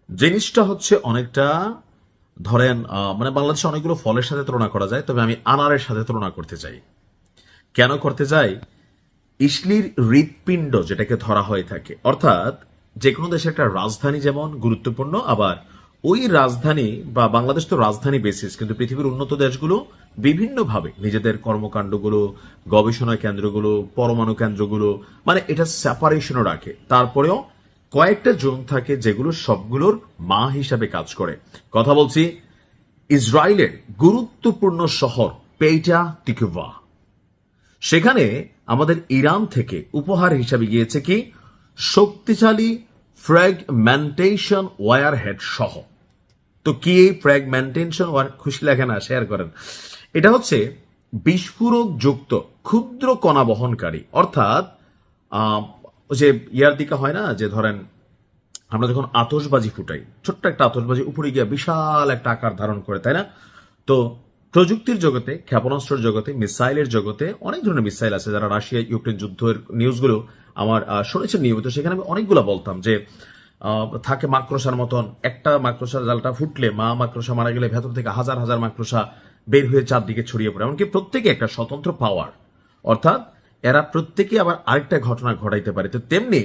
জিনিসটা হচ্ছে অনেকটা ধরেন মানে বাংলাদেশে অনেকগুলো ফলের সাথে তুলনা করা যায়, তবে আমি আনারের সাথে তুলনা করতে চাই। কেন করতে চাই? ইসলির হৃৎপিণ্ড যেটাকে ধরা হয়ে থাকে, অর্থাৎ যে কোনো দেশের একটা রাজধানী যেমন গুরুত্বপূর্ণ, আবার ওই রাজধানী বা বাংলাদেশ তো রাজধানী বেসিস, কিন্তু পৃথিবীর উন্নত দেশগুলো বিভিন্নভাবে নিজেদের কর্মকাণ্ডগুলো, গবেষণা কেন্দ্রগুলো, পরমাণু কেন্দ্রগুলো, মানে এটা সেপারেশনও রাখে। তারপরেও কয়েকটা জোন থাকে যেগুলো সবগুলোর মা হিসাবে কাজ করে। কথা বলছি ইসরায়েলের গুরুত্বপূর্ণ শহর পেইটা তিকভা। সেখানে আমাদের ইরান থেকে উপহার হিসাবে গিয়েছে কি শক্তিশালী ফ্র্যাগমেন্টেশন ওয়্যারহেড সহ। তো কি এই ফ্র্যাগমেন্টেশন ওয়্যার, খুশি লাগে না? শেয়ার করেন। এটা হচ্ছে বিস্ফোরক যুক্ত ক্ষুদ্র কণা বহনকারী, অর্থাৎ যে ইয়ার দিকে হয় না, যে ধরেন আমরা যখন আতশবাজি ফুটাই, ছোট্ট একটা আতশবাজি উপরে গিয়ে বিশাল একটা আকার ধারণ করে, তাই না? তো প্রযুক্তির জগতে, ক্ষেপণাস্ত্রের জগতে, মিসাইলের জগতে অনেক ধরনের মিসাইল আছে। যারা রাশিয়া ইউক্রেন যুদ্ধের নিউজগুলো আমার শুনেছেন নিয়মিত, সেখানে আমি অনেকগুলো বলতাম যে থাকে মাকড়সার মতন, একটা মাকড়সার জালটা ফুটলে, মা মাকড়সা মারা গেলে ভেতর থেকে হাজার হাজার মাকড়সা বের হয়ে চারদিকে ছড়িয়ে পড়ে, এমনকি প্রত্যেকে একটা স্বতন্ত্র পাওয়ার, অর্থাৎ এরা প্রত্যেকে আবার আরেকটা ঘটনা ঘটাইতে পারে। তো তেমনি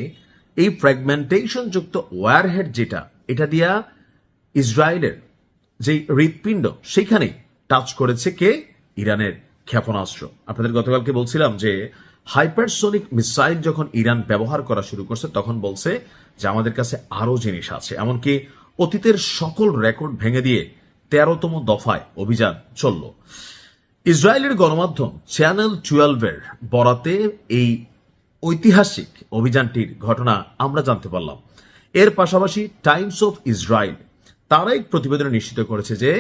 এই ফ্র্যাগমেন্টেশন যুক্ত ওয়্যারহেড যেটা, এটা দিয়া ইসরায়েলের যে হৃৎপিণ্ড সেখানে টাচ করেছে কে? ইরানের ক্ষেপণাস্ত্র। আপনাদের গতকালকে বলছিলাম যে হাইপারসোনিক মিসাইল যখন ইরান ব্যবহার করা শুরু করছে, তখন বলছে যে আমাদের কাছে আরো জিনিস আছে, এমনকি অতীতের সকল রেকর্ড ভেঙে দিয়ে 13তম দফায় অভিযান চলল। ইসরায়েলের গণমাধ্যম চ্যানেল 12-এর বরাতে এই ঐতিহাসিক অভিযানটির ঘটনা আমরা জানতে পারলাম। এর পাশাপাশি টাইমস অফ ইসরায়েল তারা এক প্রতিবেদনে নিশ্চিত করেছে যে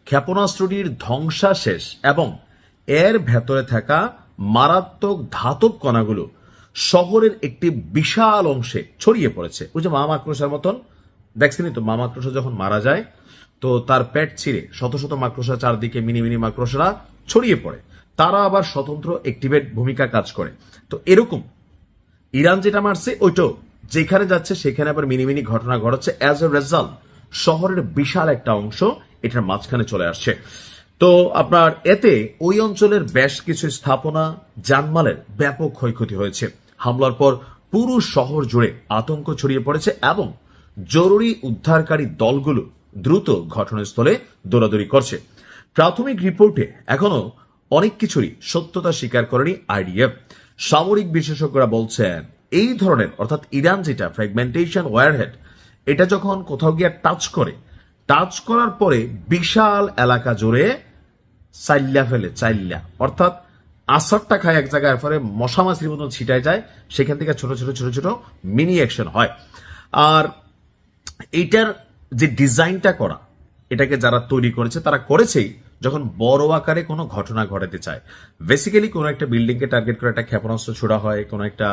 ক্ষেপণাস্ত্রটির ধ্বংসাশেষ এবং এর ভেতরে থাকা মারাত্মক ধাতব কণাগুলো শহরের একটি বিশাল অংশে ছড়িয়ে পড়েছে। ওই যে মা মাকড়সার মতন, দেখছেনই তো, মা মাকড়সা যখন মারা যায় তো তার পেট ছিঁড়ে শত শত মাকড়সা চারদিকে মিনি মিনি মাকড়সারা ছড়িয়ে পড়ে, তারা আবার স্বতন্ত্র অ্যাক্টিভেট ভূমিকা কাজ করে। তো এরকম ইরান যেটা মারছে ওইটাও যেখানে যাচ্ছে সেখানে আবার মিনি মিনি ঘটনা ঘটাচ্ছে। অ্যাজ এ রেজাল্ট শহরের বিশাল একটা অংশ এটার মাঝখানে চলে আসছে। তো আপনার এতে ওই অঞ্চলের বেশ কিছু স্থাপনা, জানমালের ব্যাপক ক্ষয়ক্ষতি হয়েছে। হামলার পর পুরো শহর জুড়ে আতঙ্ক ছড়িয়ে পড়েছে এবং জরুরি উদ্ধারকারী দলগুলো দ্রুত ঘটনাস্থলে দৌড়াদৌড়ি করছে। প্রাথমিক রিপোর্টে এখনো অনেক কিছুরই সত্যতা স্বীকার করেনি আইডিএফ। সামরিক বিশেষজ্ঞরা বলছেন এই ধরনের, অর্থাৎ ইরান যেটা ফ্র্যাগমেন্টেশন ওয়্যারহেড, এটা যখন কোথাও গিয়ে টাচ করার পরে বিশাল এলাকা জুড়ে চাইল্লা ফেলে, চাইল্লা অর্থাৎ আসারটা খায় এক জায়গায়, পরে মশা মাছির মতন ছিটায় যায়, সেখান থেকে ছোট ছোট ছোট ছোট মিনি অ্যাকশন হয়। আর এইটার যে ডিজাইনটা করা, এটাকে যারা তৈরি করেছে তারা করেছেই যখন বড় আকারে কোনো ঘটনা ঘটাতে চায়। বেসিক্যালি কোনো একটা বিল্ডিং কে টার্গেট করে একটা ক্ষেপণাস্ত্র ছোড়া হয়, কোনো একটা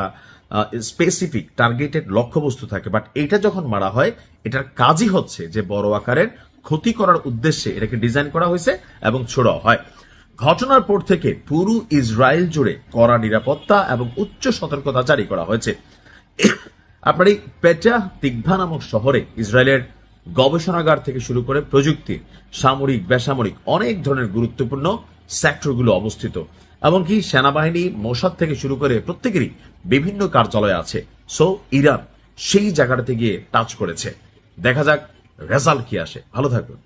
স্পেসিফিক টার্গেটেড লক্ষ্যবস্তু থাকে, বাট এটা যখন মারা হয় এটার কাজই হচ্ছে যে বড় আকারের ক্ষতি করার উদ্দেশ্যে এটাকে ডিজাইন করা হয়েছে এবং ছোড়া হয়। ঘটনার পর থেকে পুরো ইসরায়েল জুড়ে কড়া নিরাপত্তা এবং উচ্চ সতর্কতা জারি করা হয়েছে। আপনার এই পেটা তিকভা নামক শহরে ইসরায়েলের গবেষণাগার থেকে শুরু করে প্রযুক্তি, সামরিক, বেসামরিক অনেক ধরনের গুরুত্বপূর্ণ সেক্টরগুলো অবস্থিত। এমনকি সেনাবাহিনী, মোসাদ থেকে শুরু করে প্রত্যেকেরই বিভিন্ন কার্যালয় আছে। সো ইরান সেই জায়গাটাতে গিয়ে টাচ করেছে। দেখা যাক রেজাল্ট কি আসে। ভালো থাকুন।